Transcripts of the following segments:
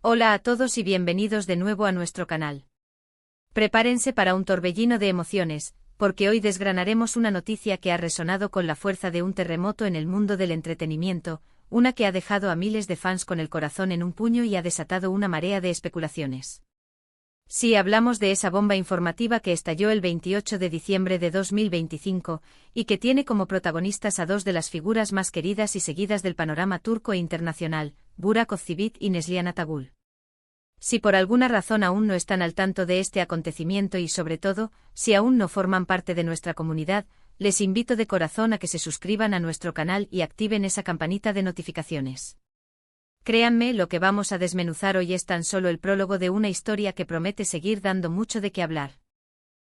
Hola a todos y bienvenidos de nuevo a nuestro canal. Prepárense para un torbellino de emociones, porque hoy desgranaremos una noticia que ha resonado con la fuerza de un terremoto en el mundo del entretenimiento, una que ha dejado a miles de fans con el corazón en un puño y ha desatado una marea de especulaciones. Sí, hablamos de esa bomba informativa que estalló el 28 de diciembre de 2025, y que tiene como protagonistas a dos de las figuras más queridas y seguidas del panorama turco e internacional, Burak Özçivit y Neslihan Atagül. Si por alguna razón aún no están al tanto de este acontecimiento y sobre todo, si aún no forman parte de nuestra comunidad, les invito de corazón a que se suscriban a nuestro canal y activen esa campanita de notificaciones. Créanme, lo que vamos a desmenuzar hoy es tan solo el prólogo de una historia que promete seguir dando mucho de qué hablar.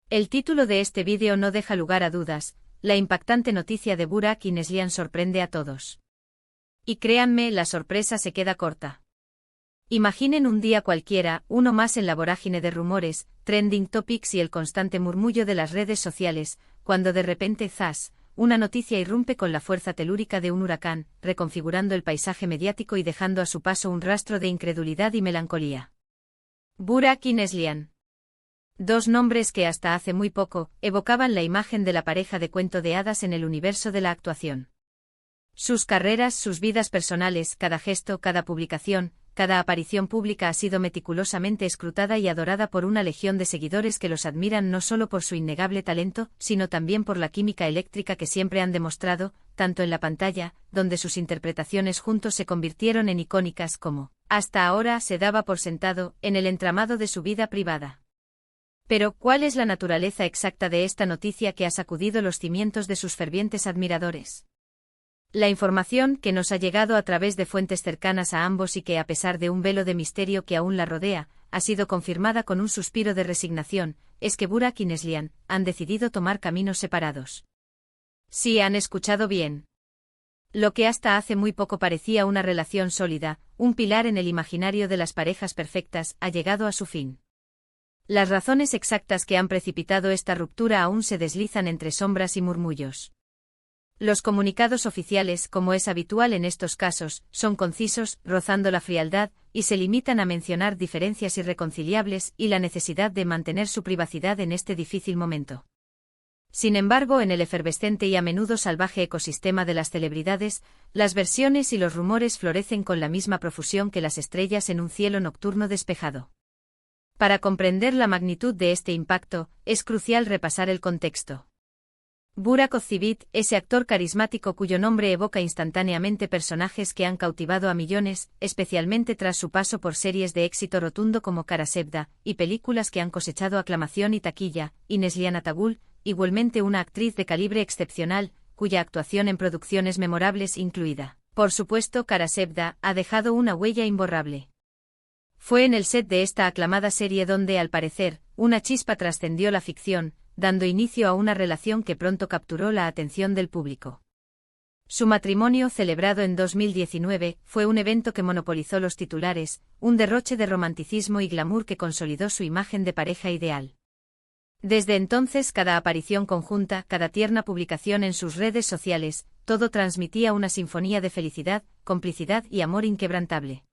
El título de este vídeo no deja lugar a dudas, la impactante noticia de Burak y Neslihan sorprende a todos. Y créanme, la sorpresa se queda corta. Imaginen un día cualquiera, uno más en la vorágine de rumores, trending topics y el constante murmullo de las redes sociales, cuando de repente ¡zas!, una noticia irrumpe con la fuerza telúrica de un huracán, reconfigurando el paisaje mediático y dejando a su paso un rastro de incredulidad y melancolía. Burak y Neslihan. Dos nombres que hasta hace muy poco evocaban la imagen de la pareja de cuento de hadas en el universo de la actuación. Sus carreras, sus vidas personales, cada gesto, cada publicación, cada aparición pública ha sido meticulosamente escrutada y adorada por una legión de seguidores que los admiran no solo por su innegable talento, sino también por la química eléctrica que siempre han demostrado, tanto en la pantalla, donde sus interpretaciones juntos se convirtieron en icónicas como, hasta ahora se daba por sentado, en el entramado de su vida privada. Pero, ¿cuál es la naturaleza exacta de esta noticia que ha sacudido los cimientos de sus fervientes admiradores? La información, que nos ha llegado a través de fuentes cercanas a ambos y que a pesar de un velo de misterio que aún la rodea, ha sido confirmada con un suspiro de resignación, es que Burak y Neslihan han decidido tomar caminos separados. Sí, han escuchado bien. Lo que hasta hace muy poco parecía una relación sólida, un pilar en el imaginario de las parejas perfectas, ha llegado a su fin. Las razones exactas que han precipitado esta ruptura aún se deslizan entre sombras y murmullos. Los comunicados oficiales, como es habitual en estos casos, son concisos, rozando la frialdad, y se limitan a mencionar diferencias irreconciliables y la necesidad de mantener su privacidad en este difícil momento. Sin embargo, en el efervescente y a menudo salvaje ecosistema de las celebridades, las versiones y los rumores florecen con la misma profusión que las estrellas en un cielo nocturno despejado. Para comprender la magnitud de este impacto, es crucial repasar el contexto. Burak Özçivit, ese actor carismático cuyo nombre evoca instantáneamente personajes que han cautivado a millones, especialmente tras su paso por series de éxito rotundo como Kara Sevda, y películas que han cosechado aclamación y taquilla, y Neslihan Atagül, igualmente una actriz de calibre excepcional, cuya actuación en producciones memorables incluida, por supuesto, Kara Sevda, ha dejado una huella imborrable. Fue en el set de esta aclamada serie donde, al parecer, una chispa trascendió la ficción, dando inicio a una relación que pronto capturó la atención del público. Su matrimonio, celebrado en 2019, fue un evento que monopolizó los titulares, un derroche de romanticismo y glamour que consolidó su imagen de pareja ideal. Desde entonces, cada aparición conjunta, cada tierna publicación en sus redes sociales, todo transmitía una sinfonía de felicidad, complicidad y amor inquebrantable.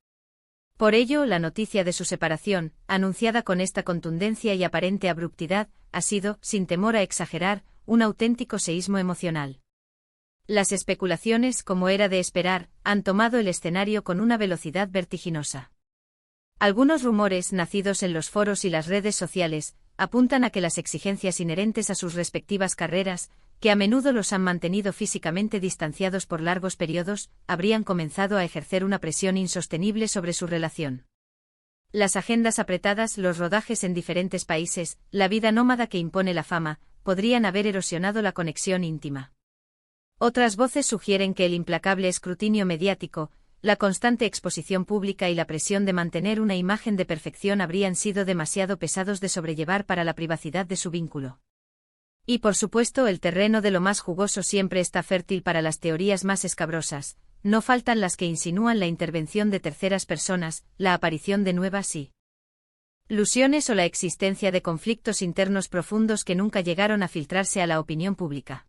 Por ello, la noticia de su separación, anunciada con esta contundencia y aparente abruptidad, ha sido, sin temor a exagerar, un auténtico seísmo emocional. Las especulaciones, como era de esperar, han tomado el escenario con una velocidad vertiginosa. Algunos rumores, nacidos en los foros y las redes sociales, apuntan a que las exigencias inherentes a sus respectivas carreras, que a menudo los han mantenido físicamente distanciados por largos periodos, habrían comenzado a ejercer una presión insostenible sobre su relación. Las agendas apretadas, los rodajes en diferentes países, la vida nómada que impone la fama, podrían haber erosionado la conexión íntima. Otras voces sugieren que el implacable escrutinio mediático, la constante exposición pública y la presión de mantener una imagen de perfección habrían sido demasiado pesados de sobrellevar para la privacidad de su vínculo. Y por supuesto, el terreno de lo más jugoso siempre está fértil para las teorías más escabrosas. No faltan las que insinúan la intervención de terceras personas, la aparición de nuevas ilusiones o la existencia de conflictos internos profundos que nunca llegaron a filtrarse a la opinión pública.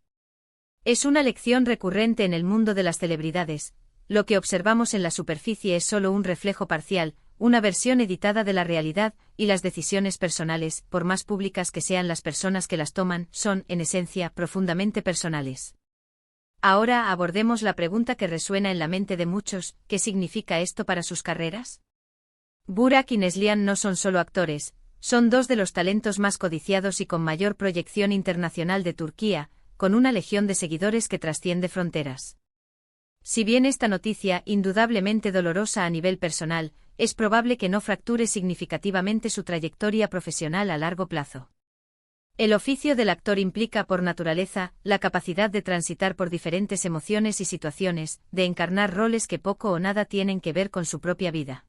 Es una lección recurrente en el mundo de las celebridades. Lo que observamos en la superficie es solo un reflejo parcial, una versión editada de la realidad, y las decisiones personales, por más públicas que sean las personas que las toman, son, en esencia, profundamente personales. Ahora abordemos la pregunta que resuena en la mente de muchos: ¿qué significa esto para sus carreras? Burak y Neslihan no son solo actores, son dos de los talentos más codiciados y con mayor proyección internacional de Turquía, con una legión de seguidores que trasciende fronteras. Si bien esta noticia, indudablemente dolorosa a nivel personal, es probable que no fracture significativamente su trayectoria profesional a largo plazo. El oficio del actor implica por naturaleza la capacidad de transitar por diferentes emociones y situaciones, de encarnar roles que poco o nada tienen que ver con su propia vida.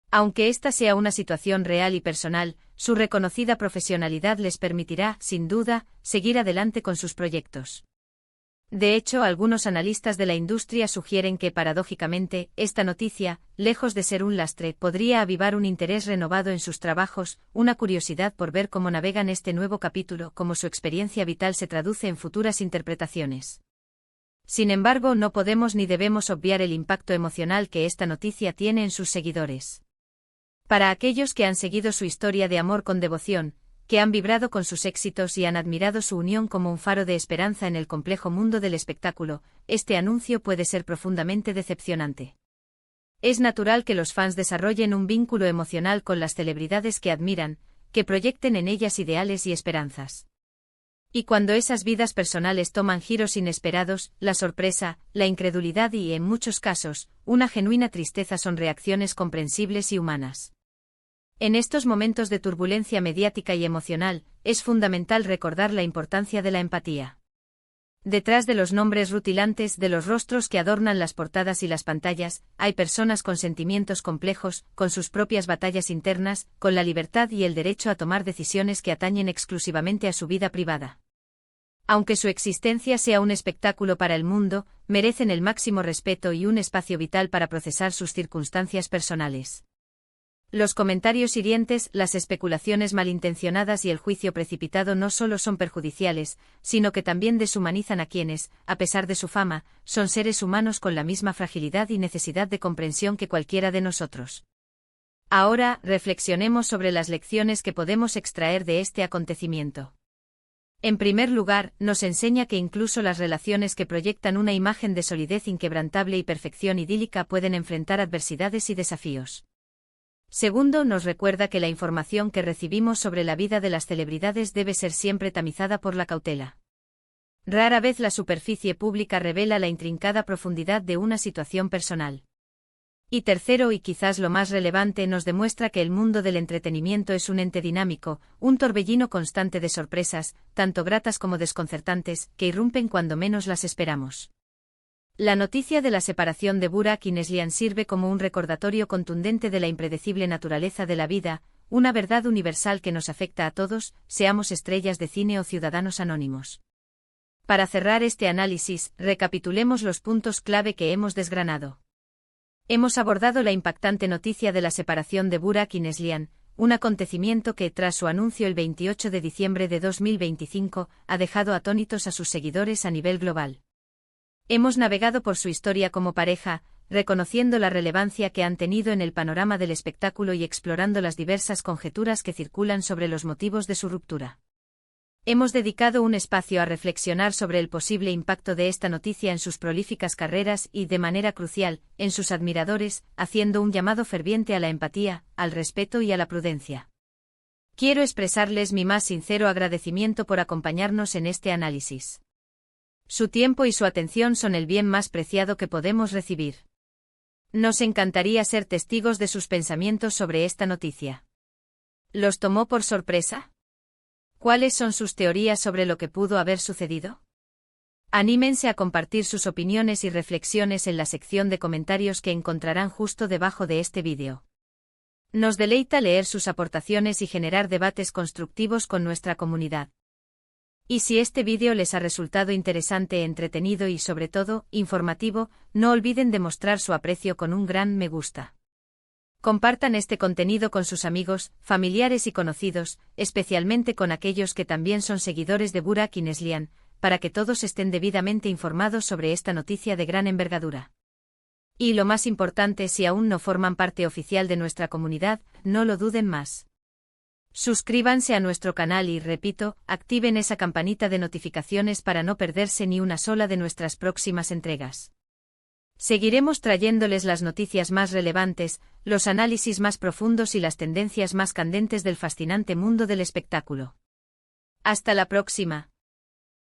Aunque esta sea una situación real y personal, su reconocida profesionalidad les permitirá, sin duda, seguir adelante con sus proyectos. De hecho, algunos analistas de la industria sugieren que, paradójicamente, esta noticia, lejos de ser un lastre, podría avivar un interés renovado en sus trabajos, una curiosidad por ver cómo navegan este nuevo capítulo, cómo su experiencia vital se traduce en futuras interpretaciones. Sin embargo, no podemos ni debemos obviar el impacto emocional que esta noticia tiene en sus seguidores. Para aquellos que han seguido su historia de amor con devoción, que han vibrado con sus éxitos y han admirado su unión como un faro de esperanza en el complejo mundo del espectáculo, este anuncio puede ser profundamente decepcionante. Es natural que los fans desarrollen un vínculo emocional con las celebridades que admiran, que proyecten en ellas ideales y esperanzas. Y cuando esas vidas personales toman giros inesperados, la sorpresa, la incredulidad y, en muchos casos, una genuina tristeza son reacciones comprensibles y humanas. En estos momentos de turbulencia mediática y emocional, es fundamental recordar la importancia de la empatía. Detrás de los nombres rutilantes, de los rostros que adornan las portadas y las pantallas, hay personas con sentimientos complejos, con sus propias batallas internas, con la libertad y el derecho a tomar decisiones que atañen exclusivamente a su vida privada. Aunque su existencia sea un espectáculo para el mundo, merecen el máximo respeto y un espacio vital para procesar sus circunstancias personales. Los comentarios hirientes, las especulaciones malintencionadas y el juicio precipitado no solo son perjudiciales, sino que también deshumanizan a quienes, a pesar de su fama, son seres humanos con la misma fragilidad y necesidad de comprensión que cualquiera de nosotros. Ahora, reflexionemos sobre las lecciones que podemos extraer de este acontecimiento. En primer lugar, nos enseña que incluso las relaciones que proyectan una imagen de solidez inquebrantable y perfección idílica pueden enfrentar adversidades y desafíos. Segundo, nos recuerda que la información que recibimos sobre la vida de las celebridades debe ser siempre tamizada por la cautela. Rara vez la superficie pública revela la intrincada profundidad de una situación personal. Y tercero, y quizás lo más relevante, nos demuestra que el mundo del entretenimiento es un ente dinámico, un torbellino constante de sorpresas, tanto gratas como desconcertantes, que irrumpen cuando menos las esperamos. La noticia de la separación de Burak y Neslihan sirve como un recordatorio contundente de la impredecible naturaleza de la vida, una verdad universal que nos afecta a todos, seamos estrellas de cine o ciudadanos anónimos. Para cerrar este análisis, recapitulemos los puntos clave que hemos desgranado. Hemos abordado la impactante noticia de la separación de Burak y Neslihan, un acontecimiento que, tras su anuncio el 28 de diciembre de 2025, ha dejado atónitos a sus seguidores a nivel global. Hemos navegado por su historia como pareja, reconociendo la relevancia que han tenido en el panorama del espectáculo y explorando las diversas conjeturas que circulan sobre los motivos de su ruptura. Hemos dedicado un espacio a reflexionar sobre el posible impacto de esta noticia en sus prolíficas carreras y, de manera crucial, en sus admiradores, haciendo un llamado ferviente a la empatía, al respeto y a la prudencia. Quiero expresarles mi más sincero agradecimiento por acompañarnos en este análisis. Su tiempo y su atención son el bien más preciado que podemos recibir. Nos encantaría ser testigos de sus pensamientos sobre esta noticia. ¿Los tomó por sorpresa? ¿Cuáles son sus teorías sobre lo que pudo haber sucedido? Anímense a compartir sus opiniones y reflexiones en la sección de comentarios que encontrarán justo debajo de este vídeo. Nos deleita leer sus aportaciones y generar debates constructivos con nuestra comunidad. Y si este vídeo les ha resultado interesante, entretenido y sobre todo, informativo, no olviden de mostrar su aprecio con un gran me gusta. Compartan este contenido con sus amigos, familiares y conocidos, especialmente con aquellos que también son seguidores de Burak y Neslihan, para que todos estén debidamente informados sobre esta noticia de gran envergadura. Y lo más importante, si aún no forman parte oficial de nuestra comunidad, no lo duden más. Suscríbanse a nuestro canal y, repito, activen esa campanita de notificaciones para no perderse ni una sola de nuestras próximas entregas. Seguiremos trayéndoles las noticias más relevantes, los análisis más profundos y las tendencias más candentes del fascinante mundo del espectáculo. Hasta la próxima.